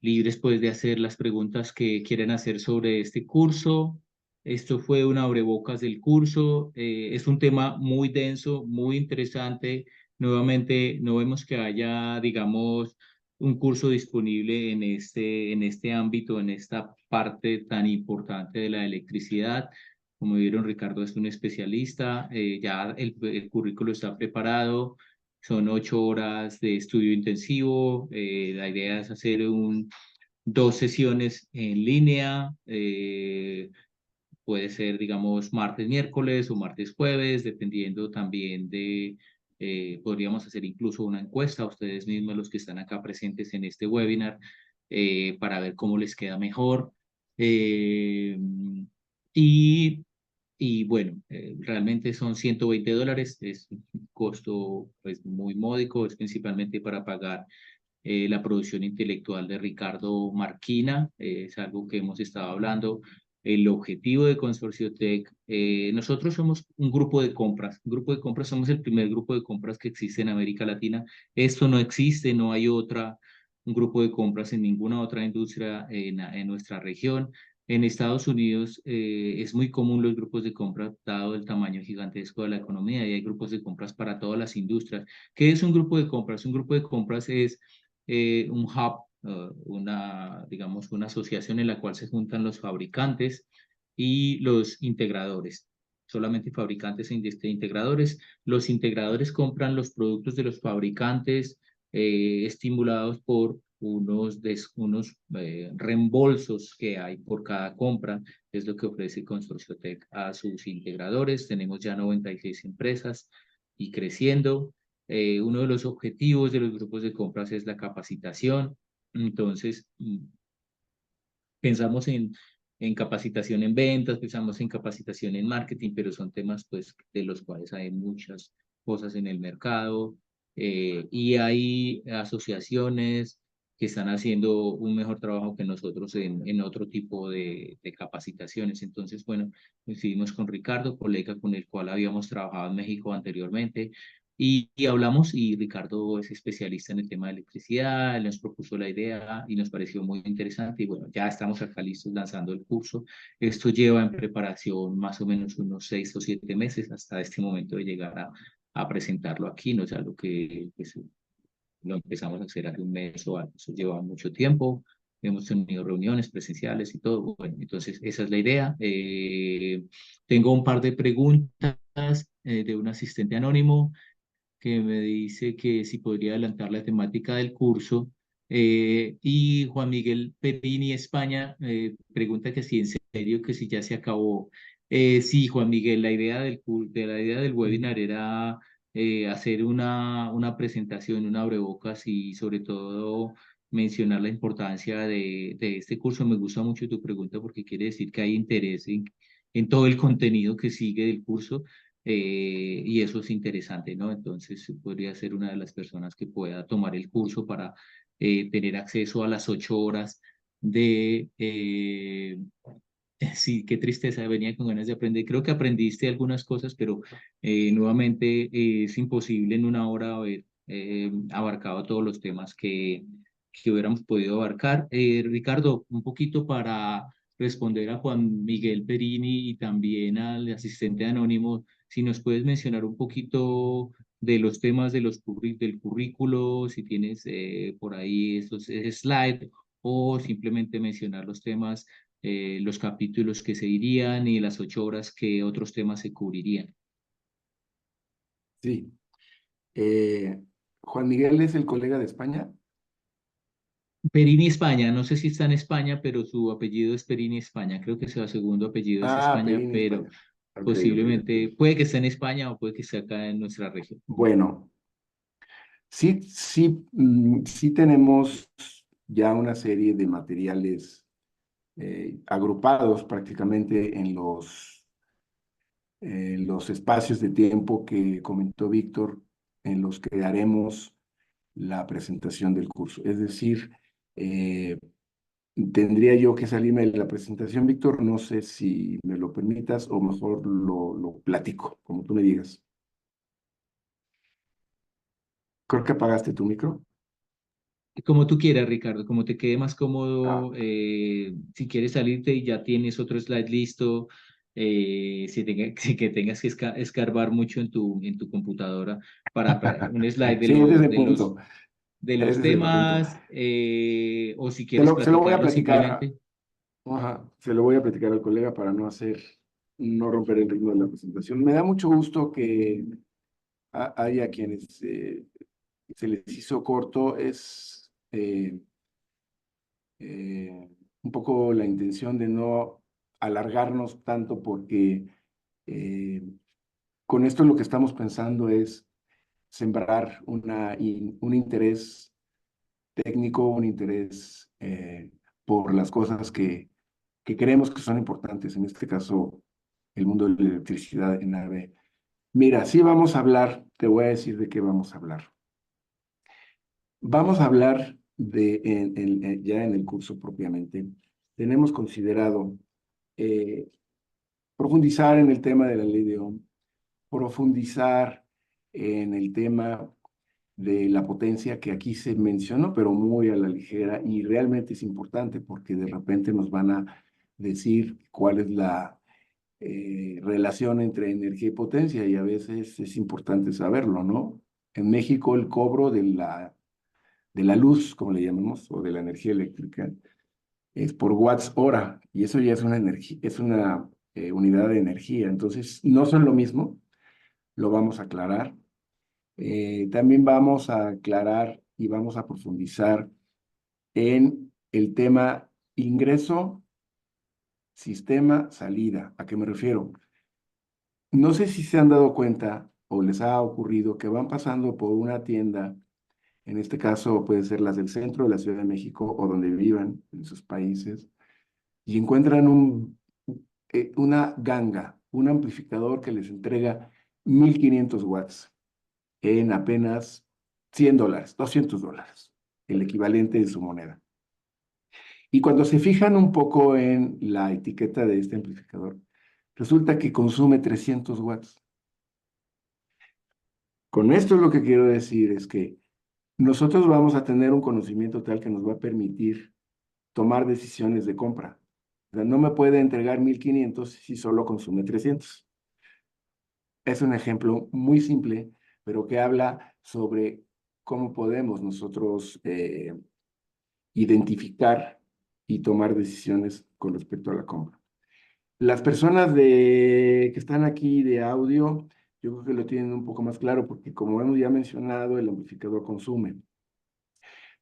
S1: libres pues de hacer las preguntas que quieran hacer sobre este curso. Esto fue un abrebocas del curso. Es un tema muy denso, muy interesante. Nuevamente, no vemos que haya, digamos, un curso disponible en este ámbito, en esta parte tan importante de la electricidad. Como vieron, Ricardo es un especialista. Ya el currículo está preparado. Son 8 horas de estudio intensivo. La idea es hacer dos sesiones en línea. Puede ser, digamos, martes, miércoles o martes, jueves, dependiendo también podríamos hacer incluso una encuesta a ustedes mismos, los que están acá presentes en este webinar, para ver cómo les queda mejor. Eh, y y bueno, realmente son $120, es un costo pues muy módico, es principalmente para pagar la producción intelectual de Ricardo Marquina, es algo que hemos estado hablando. El objetivo de Consorcio Tech, nosotros somos un grupo de compras, somos el primer grupo de compras que existe en América Latina. Esto no existe, no hay un grupo de compras en ninguna otra industria en nuestra región. En Estados Unidos es muy común los grupos de compras, dado el tamaño gigantesco de la economía, y hay grupos de compras para todas las industrias. ¿Qué es un grupo de compras? Un grupo de compras es un hub, digamos, una asociación en la cual se juntan los fabricantes y los integradores. Solamente fabricantes e integradores. Los integradores compran los productos de los fabricantes, estimulados por unos reembolsos que hay por cada compra. Es lo que ofrece Consorcio Tech a sus integradores. Tenemos ya 96 empresas y creciendo. Uno de los objetivos de los grupos de compras es la capacitación. Entonces, pensamos en capacitación en ventas, pensamos en capacitación en marketing, pero son temas pues de los cuales hay muchas cosas en el mercado, y hay asociaciones que están haciendo un mejor trabajo que nosotros en otro tipo de capacitaciones. Entonces, bueno, coincidimos con Ricardo, colega con el cual habíamos trabajado en México anteriormente, y hablamos, y Ricardo es especialista en el tema de electricidad. Él nos propuso la idea y nos pareció muy interesante, y bueno, ya estamos acá listos lanzando el curso. Esto lleva en preparación más o menos unos 6 o 7 meses hasta este momento de llegar a presentarlo aquí. No es algo que pues, lo empezamos a hacer hace un mes o algo. Eso lleva mucho tiempo. Hemos tenido reuniones presenciales y todo. Bueno, entonces esa es la idea. Tengo un par de preguntas de un asistente anónimo que me dice que si podría adelantar la temática del curso. Y Juan Miguel Perini, España, pregunta que si en serio, que si ya se acabó. Sí, Juan Miguel, la idea del webinar era hacer una presentación, una abrebocas, y sobre todo mencionar la importancia de este curso. Me gusta mucho tu pregunta porque quiere decir que hay interés en todo el contenido que sigue del curso, y eso es interesante, ¿no? Entonces podría ser una de las personas que pueda tomar el curso para tener acceso a las 8 horas de... sí, qué tristeza, venía con ganas de aprender. Creo que aprendiste algunas cosas, pero nuevamente es imposible en una hora haber abarcado todos los temas que hubiéramos podido abarcar. Ricardo, un poquito para responder a Juan Miguel Perini y también al asistente anónimo, si nos puedes mencionar un poquito de los temas del currículo, si tienes por ahí esos slides, o simplemente mencionar los temas los capítulos que se irían y las 8 horas que otros temas se cubrirían.
S2: Sí. Juan Miguel es el colega de España.
S1: Perini España, no sé si está en España, pero su apellido es Perini España. Creo que su segundo apellido es
S2: Ah,
S1: España,
S2: Perín,
S1: pero
S2: España. Ok, ok,
S1: posiblemente
S2: ok.
S1: puede que esté en España o puede que esté acá en nuestra región.
S2: Bueno, sí, sí, sí tenemos ya una serie de materiales agrupados prácticamente en los espacios de tiempo que comentó Víctor, en los que haremos la presentación del curso. Es decir, eh, tendría yo que salirme de la presentación, Víctor, no sé si me lo permitas o mejor lo platico, como tú me digas. Creo que apagaste tu micro.
S1: Como tú quieras, Ricardo, como te quede más
S2: Ah,
S1: cómodo, si quieres salirte y ya tienes otro slide listo, si que tengas que escarbar mucho en tu computadora para un slide
S2: sí, ese es el punto.
S1: de los
S2: Ese es el punto.
S1: temas, o si quieres
S2: Se lo voy a
S1: platicarlo
S2: platicar,
S1: simplemente.
S2: ajá, se lo voy a platicar al colega para no romper el ritmo de la presentación. Me da mucho gusto que haya quienes se les hizo corto. Es un poco la intención de no alargarnos tanto porque eh, con esto lo que estamos pensando es sembrar un interés técnico, un interés por las cosas que creemos que son importantes, en este caso el mundo de la electricidad en AVE. Mira, sí vamos a hablar, te voy a decir de qué vamos a hablar. Vamos a hablar ya en el curso propiamente. Tenemos considerado eh, profundizar en el tema de la ley de Ohm, profundizar en el tema de la potencia que aquí se mencionó, pero muy a la ligera, y realmente es importante porque de repente nos van a decir cuál es la relación entre energía y potencia, y a veces es importante saberlo, ¿no? En México el cobro de la luz, como le llamamos, o de la energía eléctrica, es por watts hora, y eso ya es una energía, es una unidad de energía. Entonces, no son lo mismo, lo vamos a aclarar. También vamos a aclarar y vamos a profundizar en el tema ingreso, sistema, salida. ¿A qué me refiero? No sé si se han dado cuenta o les ha ocurrido que van pasando por una tienda, en este caso puede ser las del centro de la Ciudad de México o donde vivan en sus países, y encuentran una ganga, un amplificador que les entrega 1500 watts en apenas $100, $200, el equivalente de su moneda. Y cuando se fijan un poco en la etiqueta de este amplificador, resulta que consume 300 watts. Con esto lo que quiero decir es que nosotros vamos a tener un conocimiento tal que nos va a permitir tomar decisiones de compra. O sea, no me puede entregar 1500 si solo consume 300. Es un ejemplo muy simple, pero que habla sobre cómo podemos nosotros identificar y tomar decisiones con respecto a la compra. Las personas que están aquí de audio, yo creo que lo tienen un poco más claro porque como hemos ya mencionado, el amplificador consume.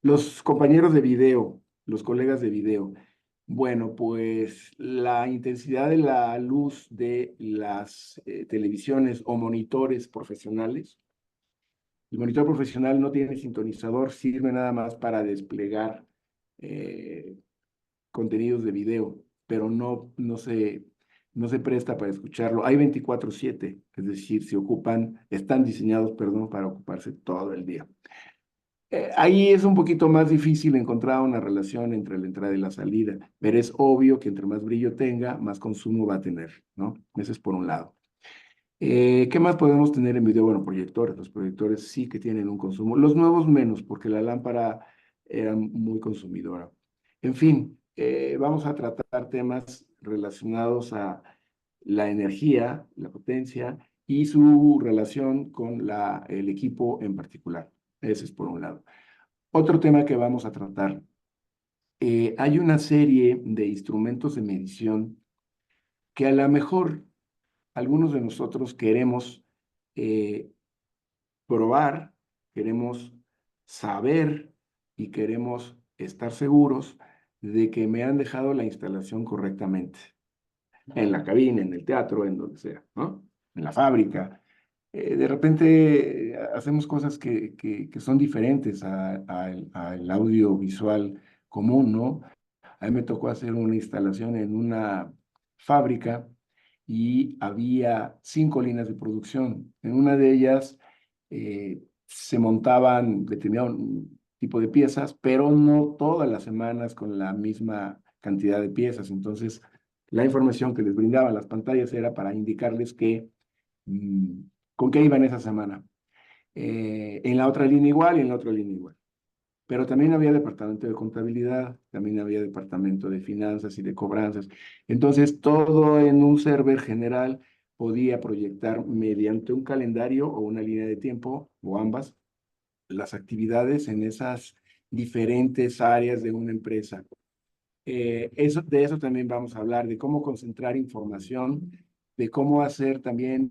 S2: Los compañeros de video, los colegas de video, bueno, pues la intensidad de la luz de las televisiones o monitores profesionales. El monitor profesional no tiene sintonizador, sirve nada más para desplegar eh, contenidos de video, pero no se presta para escucharlo. Hay 24/7, es decir, están diseñados, perdón, para ocuparse todo el día. Ahí es un poquito más difícil encontrar una relación entre la entrada y la salida, pero es obvio que entre más brillo tenga, más consumo va a tener, ¿no? Ese es por un lado. ¿Qué más podemos tener en video? Bueno, proyectores. Los proyectores sí que tienen un consumo. Los nuevos menos, porque la lámpara era muy consumidora. En fin, vamos a tratar temas relacionados a la energía, la potencia y su relación con el equipo en particular. Ese es por un lado. Otro tema que vamos a tratar hay una serie de instrumentos de medición que a lo mejor algunos de nosotros queremos eh, probar, queremos saber y queremos estar seguros de que me han dejado la instalación correctamente, en la cabina, en el teatro, en donde sea, ¿no? En la fábrica. De repente hacemos cosas que son diferentes al audiovisual común, ¿no? A mí me tocó hacer una instalación en una fábrica y había 5 líneas de producción. En una de ellas se montaban determinado tipo de piezas, pero no todas las semanas con la misma cantidad de piezas. Entonces, la información que les brindaban las pantallas era para indicarles que con qué iban esa semana. En la otra línea igual y en la otra línea igual. Pero también había departamento de contabilidad, también había departamento de finanzas y de cobranzas. Entonces, todo en un server general podía proyectar mediante un calendario o una línea de tiempo, o ambas, las actividades en esas diferentes áreas de una empresa. De eso también vamos a hablar, de cómo concentrar información, de cómo hacer también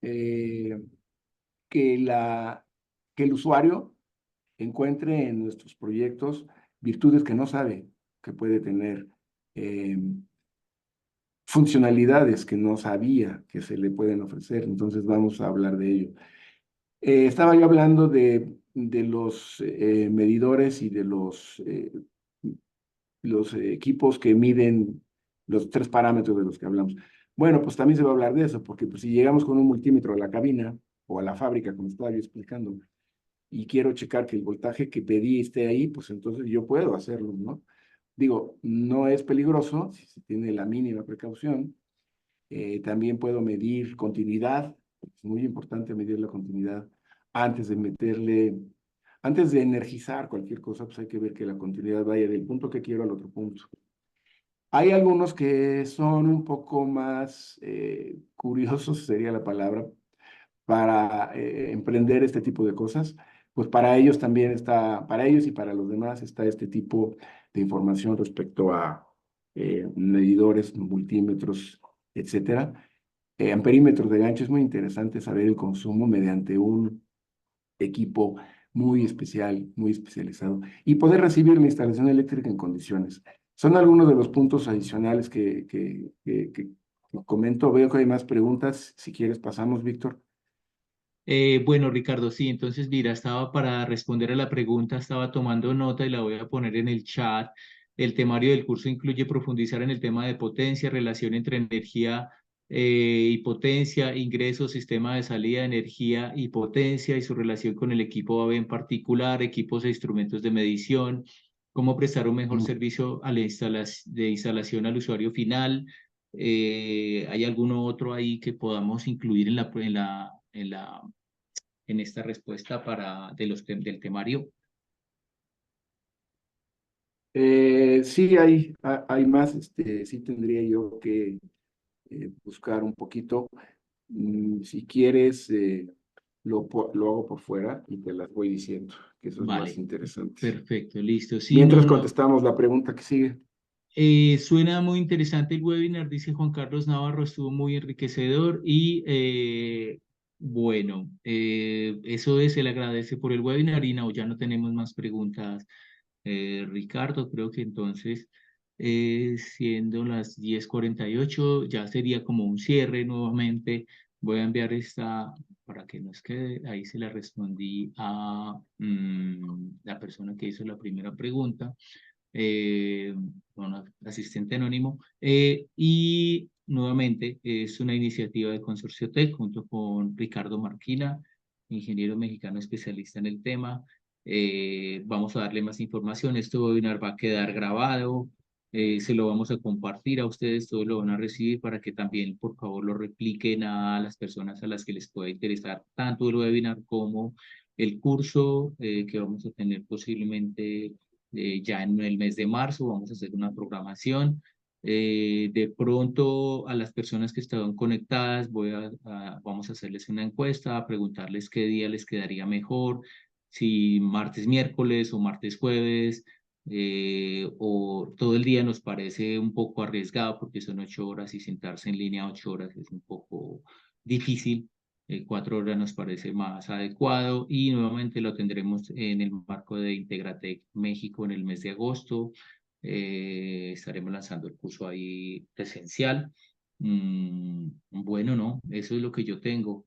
S2: eh, que, que el usuario encuentre en nuestros proyectos virtudes que no sabe que puede tener, eh, funcionalidades que no sabía que se le pueden ofrecer. Entonces vamos a hablar de ello. Estaba yo hablando de los medidores y de los equipos que miden los 3 parámetros de los que hablamos. Bueno, pues también se va a hablar de eso, porque pues, si llegamos con un multímetro a la cabina o a la fábrica, como estaba yo explicando, y quiero checar que el voltaje que pedí esté ahí, pues entonces yo puedo hacerlo, ¿no? Digo, no es peligroso si se tiene la mínima precaución. También puedo medir continuidad. Es muy importante medir la continuidad antes de meterle, antes de energizar cualquier cosa, pues hay que ver que la continuidad vaya del punto que quiero al otro punto. Hay algunos que son un poco más curiosos, sería la palabra, para emprender este tipo de cosas, pues para ellos también está, para ellos y para los demás está este tipo de información respecto a medidores, multímetros, etcétera. Amperímetros de gancho es muy interesante saber el consumo mediante un equipo muy especial, muy especializado, y poder recibir la instalación eléctrica en condiciones. Son algunos de los puntos adicionales que comento. Veo que hay más preguntas. Si quieres, pasamos, Víctor.
S1: Bueno, Ricardo, sí, entonces mira, estaba para responder a la pregunta, estaba tomando nota y la voy a poner en el chat. El temario del curso incluye profundizar en el tema de potencia, relación entre energía y potencia, ingreso, sistema de salida de energía y potencia y su relación con el equipo AV en particular, equipos e instrumentos de medición, cómo prestar un mejor servicio a la de instalación al usuario final. ¿Hay alguno otro ahí que podamos incluir en esta respuesta del temario?
S2: Sí, hay más, sí tendría yo que buscar un poquito. Si quieres, lo hago por fuera y te las voy diciendo, que eso es más
S1: Vale,
S2: interesante.
S1: perfecto, listo. Sí, no,
S2: Mientras
S1: no.
S2: contestamos la pregunta que sigue.
S1: Suena muy interesante el webinar, dice Juan Carlos Navarro, estuvo muy enriquecedor y bueno, eso es, se le agradece por el webinar y no, ya no tenemos más preguntas. Ricardo, creo que entonces, siendo las 10:48 ya sería como un cierre nuevamente. Voy a enviar esta para que nos quede. Ahí se la respondí a la persona que hizo la primera pregunta, eh, bueno, asistente anónimo. Y nuevamente es una iniciativa de Consorcio Tech junto con Ricardo Marquina, ingeniero mexicano especialista en el tema. Vamos a darle más información. Este webinar va a quedar grabado. Se lo vamos a compartir a ustedes, todos lo van a recibir para que también, por favor, lo repliquen a las personas a las que les pueda interesar tanto el webinar como el curso que vamos a tener posiblemente ya en el mes de marzo. Vamos a hacer una programación. De pronto a las personas que estaban conectadas vamos a hacerles una encuesta, a preguntarles qué día les quedaría mejor, si martes, miércoles o martes, jueves. o todo el día nos parece un poco arriesgado porque son 8 horas y sentarse en línea 8 horas es un poco difícil. 4 horas nos parece más adecuado y nuevamente lo tendremos en el marco de Integratec México en el mes de agosto. Estaremos lanzando el curso ahí presencial. Bueno, no, eso es lo que yo tengo.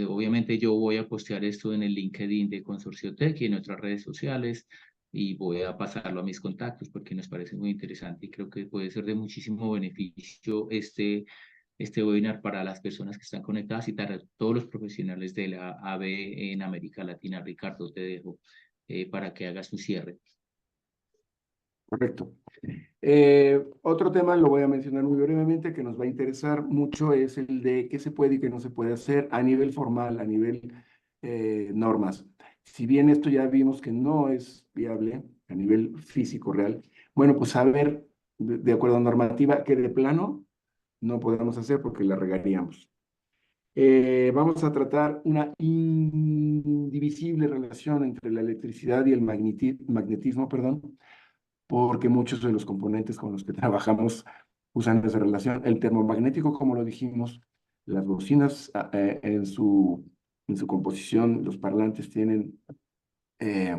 S1: Obviamente yo voy a postear esto en el LinkedIn de Consorcio Tech y en otras redes sociales y voy a pasarlo a mis contactos porque nos parece muy interesante y creo que puede ser de muchísimo beneficio este webinar para las personas que están conectadas y para todos los profesionales de la AB en América Latina. Ricardo, te dejo para que hagas tu cierre.
S2: Correcto. Otro tema, lo voy a mencionar muy brevemente, que nos va a interesar mucho, es el de qué se puede y qué no se puede hacer a nivel formal, a nivel normas. Si bien esto ya vimos que no es viable a nivel físico real, bueno, pues saber, de acuerdo a normativa, que de plano no podemos hacer porque la regaríamos. Vamos a tratar una indivisible relación entre la electricidad y el magnetismo, perdón, porque muchos de los componentes con los que trabajamos usan esa relación. El termomagnético, como lo dijimos, las bocinas en su composición, los parlantes tienen eh,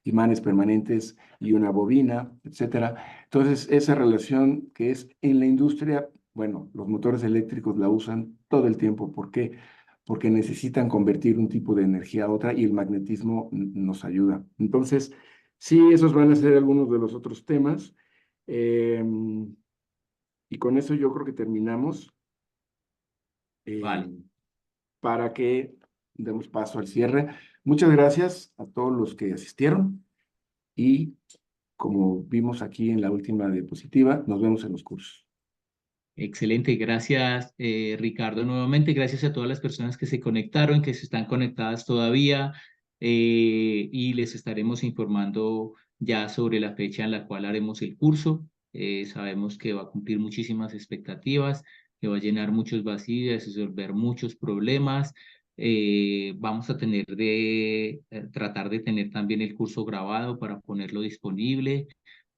S2: imanes permanentes y una bobina, etcétera. Entonces, esa relación que es en la industria, bueno, los motores eléctricos la usan todo el tiempo. ¿Por qué? Porque necesitan convertir un tipo de energía a otra y el magnetismo nos ayuda. Entonces, sí, esos van a ser algunos de los otros temas. Y con eso yo creo que terminamos
S1: Vale.
S2: para que demos paso al cierre. Muchas gracias a todos los que asistieron y como vimos aquí en la última diapositiva, nos vemos en los cursos.
S1: Excelente, gracias Ricardo nuevamente, gracias a todas las personas que se conectaron, que se están conectadas todavía y les estaremos informando ya sobre la fecha en la cual haremos el curso. Sabemos que va a cumplir muchísimas expectativas, que va a llenar muchos vacíos, resolver muchos problemas. Vamos a tener tratar de tener también el curso grabado para ponerlo disponible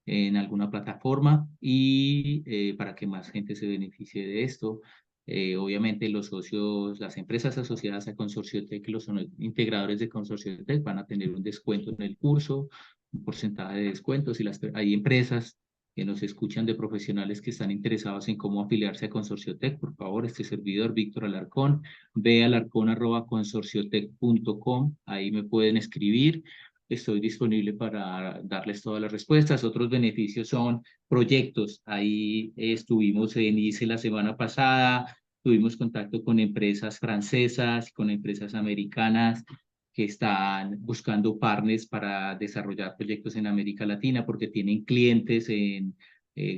S1: en alguna plataforma y para que más gente se beneficie de esto. Obviamente los socios, las empresas asociadas a Consorcio Tech, los integradores de Consorcio Tech van a tener un descuento en el curso, un porcentaje de descuento. Si hay empresas que nos escuchan de profesionales que están interesados en cómo afiliarse a Consorcio Tech, por favor, este servidor, Víctor Alarcón, ve alarcón@consorciotech.com, ahí me pueden escribir. Estoy disponible para darles todas las respuestas. Otros beneficios son proyectos. Ahí estuvimos en ICE la semana pasada, tuvimos contacto con empresas francesas, con empresas americanas que están buscando partners para desarrollar proyectos en América Latina porque tienen clientes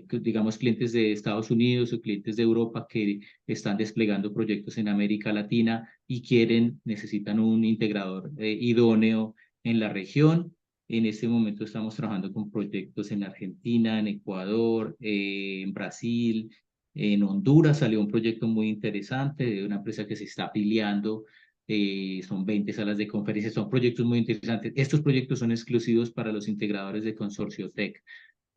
S1: digamos, clientes de Estados Unidos o clientes de Europa que están desplegando proyectos en América Latina y necesitan un integrador idóneo en la región. En este momento estamos trabajando con proyectos en Argentina, en Ecuador, en Brasil, en Honduras salió un proyecto muy interesante de una empresa que se está afiliando. Son 20 salas de conferencias, son proyectos muy interesantes. Estos proyectos son exclusivos para los integradores de Consorcio Tech.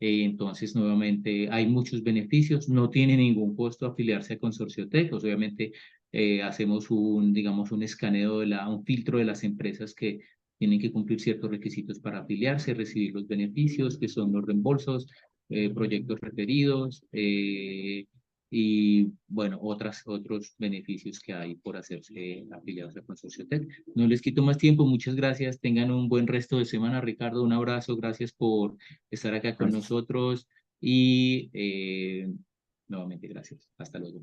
S1: Entonces, nuevamente, hay muchos beneficios. No tiene ningún costo afiliarse a Consorcio Tech. Pues, obviamente, hacemos digamos, un escaneo, un filtro de las empresas que tienen que cumplir ciertos requisitos para afiliarse, recibir los beneficios, que son los reembolsos, proyectos referidos y, bueno, otros beneficios que hay por hacerse afiliados a Consorcio Tech. No les quito más tiempo. Muchas gracias. Tengan un buen resto de semana. Ricardo, un abrazo. Gracias por estar acá con
S2: Gracias.
S1: nosotros y nuevamente gracias. Hasta luego.